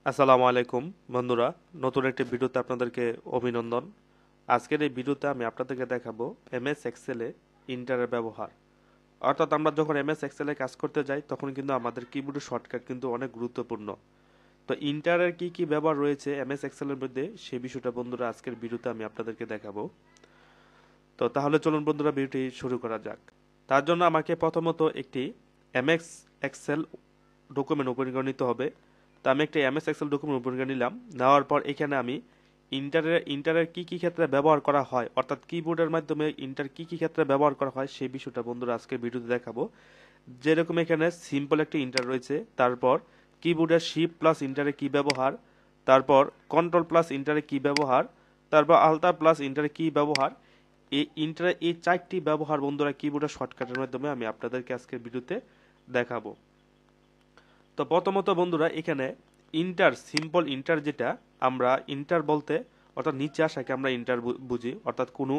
আসসালামু আলাইকুম বন্ধুরা, নতুন একটি ভিডিওতে আপনাদেরকে অভিনন্দন। আজকের এই ভিডিওতে আমি আপনাদেরকে দেখাবো এমএস এক্সেলে ইন্টারের ব্যবহার। অর্থাৎ আমরা যখন এমএস এক্সেলে কাজ করতে যাই তখন কিন্তু আমাদের কিবোর্ডের শর্টকাট কিন্তু অনেক গুরুত্বপূর্ণ। তো ইন্টারের কি কি ব্যবহার রয়েছে এমএস এক্সেলের মধ্যে সেই বিষয়টা বন্ধুরা আজকের ভিডিওতে আমি আপনাদেরকে দেখাবো। তো তাহলে চলুন বন্ধুরা ভিডিওটি শুরু করা যাক। তার জন্য আমাকে প্রথমত একটি এমএস এক্সেল ডকুমেন্ট ওপেন করে নিতে হবে। তো আমি একটা এমএস এক্সেল ডকুমেন্ট ওপেন করে নিলাম। নেওয়ার পর এখানে আমি ইন্টারের কি কি ক্ষেত্রে ব্যবহার করা হয়, অর্থাৎ কিবোর্ডের মাধ্যমে ইন্টার কি কি ক্ষেত্রে ব্যবহার করা হয় সেই বিষয়টা বন্ধুরা আজকে ভিডিওতে দেখাবো। যেরকম এখানে সিম্পল একটা ইন্টার রয়েছে, তারপর কিবোর্ডের শিফট প্লাস ইন্টারে কি ব্যবহার, তারপর কন্ট্রোল প্লাস ইন্টারে কি ব্যবহার, তারপর আলতা প্লাস ইন্টারে কি ব্যবহার। এই ইন্টারে এই চারটি ব্যবহার বন্ধুরা কিবোর্ডের শর্টকাটের মাধ্যমে আমি আপনাদেরকে আজকের ভিডিওতে দেখাবো। তো প্রথমত বন্ধুরা এখানে ইন্টার সিম্পল ইন্টার, যেটা আমরা ইন্টার বলতে অর্থাৎ নিচে আসাকে আমরা ইন্টার বুঝি, অর্থাৎ কোনো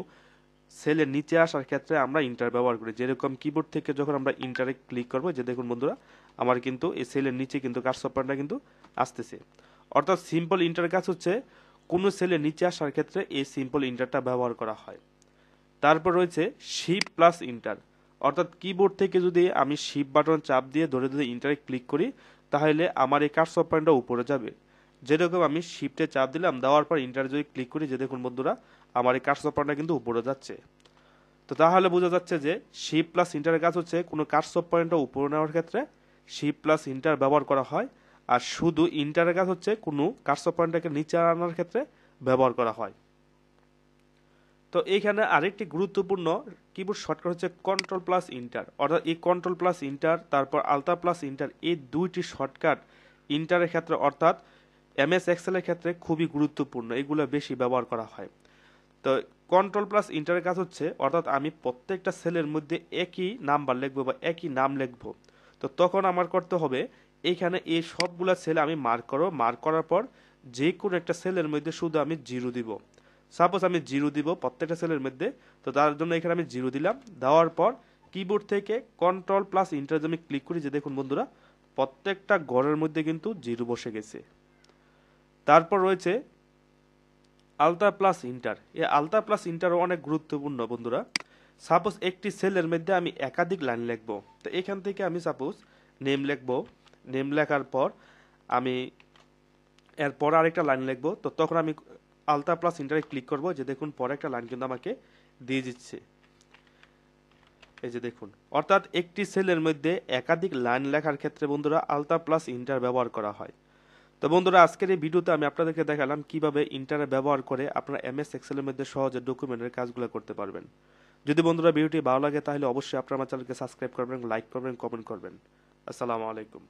সেলের নিচে আসার ক্ষেত্রে আমরা ইন্টার ব্যবহার করি। যেরকম কিবোর্ড থেকে যখন আমরা ইন্টারে ক্লিক করবো, যে দেখুন বন্ধুরা আমার কিন্তু এই সেলের নিচে কিন্তু কার্সর পয়েন্টটা কিন্তু আসতেছে। অর্থাৎ সিম্পল ইন্টার কাজ হচ্ছে কোনো সেলের নিচে আসার ক্ষেত্রে এই সিম্পল ইন্টারটা ব্যবহার করা হয়। তারপর রয়েছে শিফট প্লাস ইন্টার, অর্থাৎ কিবোর্ড থেকে যদি আমি শিফট বাটন চাপ দিয়ে ধরে ধরে ইন্টারে ক্লিক করি তাহলে আমার এই কার্সর পয়েন্টটা উপরে যাবে। যেরকম আমি শিফটে চাপ দিলাম, দেওয়ার পর ইন্টারে যদি ক্লিক করি, যে দেখুন বন্ধুরা আমার এই কার্সর পয়েন্টটা কিন্তু উপরে যাচ্ছে। তো তাহলে বোঝা যাচ্ছে যে শিফট প্লাস ইন্টারের কাজ হচ্ছে কোনো কার্সর পয়েন্টটা উপরে নেওয়ার ক্ষেত্রে শিফট প্লাস ইন্টার ব্যবহার করা হয়, আর শুধু ইন্টারের কাজ হচ্ছে কোনো কার্সর পয়েন্টটাকে নিচে আনার ক্ষেত্রে ব্যবহার করা হয়। তো এইখানে আরেকটি গুরুত্বপূর্ণ কিবোর্ড শর্টকাট হচ্ছে কন্ট্রোল প্লাস ইন্টার, অর্থাৎ এই কন্ট্রোল প্লাস ইন্টার তারপর আলতা প্লাস ইন্টার, এই দুইটি শর্টকাট ইন্টারের ক্ষেত্রে অর্থাৎ এমএস এক্সেলের ক্ষেত্রে খুবই গুরুত্বপূর্ণ, এগুলো বেশি ব্যবহার করা হয়। তো কন্ট্রোল প্লাস ইন্টারের কাজ হচ্ছে অর্থাৎ আমি প্রত্যেকটা সেলের মধ্যে একই নাম্বার লিখবো বা একই নাম লিখবো। তো তখন আমার করতে হবে এইখানে এই সবগুলা সেল আমি মার্ক করার পর যে কোনো একটা সেলের মধ্যে শুধু আমি জিরো দিব। সাপোজ আমি জিরো দিব প্রত্যেকটা সেলের মধ্যে, তো তার জন্য এখানে আমি জিরো দিলাম। দেওয়ার পর কিবোর্ড থেকে কন্ট্রোল প্লাস ইন্টার আমি ক্লিক করি, যে দেখুন বন্ধুরা প্রত্যেকটা ঘরের মধ্যে কিন্তু জিরো বসে গেছে। তারপর রয়েছে আলতা প্লাস ইন্টার, এই আলতা প্লাস ইন্টারও অনেক গুরুত্বপূর্ণ বন্ধুরা। সাপোজ একটি সেলের মধ্যে আমি একাধিক লাইন লিখবো, তো এখান থেকে আমি সাপোজ নেম লিখবো। নেম লেখার পর আমি এরপর আরেকটা লাইন লিখবো, তো তখন আমি আলতা প্লাস ইন্টারে ক্লিক করব, যে দেখুন পরে একটা লাইন কিন্তু আমাকে দিয়ে দিচ্ছে, এই যে দেখুন। অর্থাৎ একটি সেলের মধ্যে একাধিক লাইন লেখার ক্ষেত্রে বন্ধুরা আলতা প্লাস ইন্টার ব্যবহার করা হয়। তো বন্ধুরা আজকের এই ভিডিওতে আমি আপনাদেরকে দেখালাম কিভাবে ইন্টারে ব্যবহার করে আপনারা এমএস এক্সেলের মধ্যে সহজে ডকুমেন্টের কাজগুলো করতে পারবেন। যদি বন্ধুরা ভিডিওটি ভালো লাগে তাহলে অবশ্যই আপনারা আমার চ্যানেলকে সাবস্ক্রাইব করবেন, লাইক করবেন, কমেন্ট করবেন। আসসালামু আলাইকুম।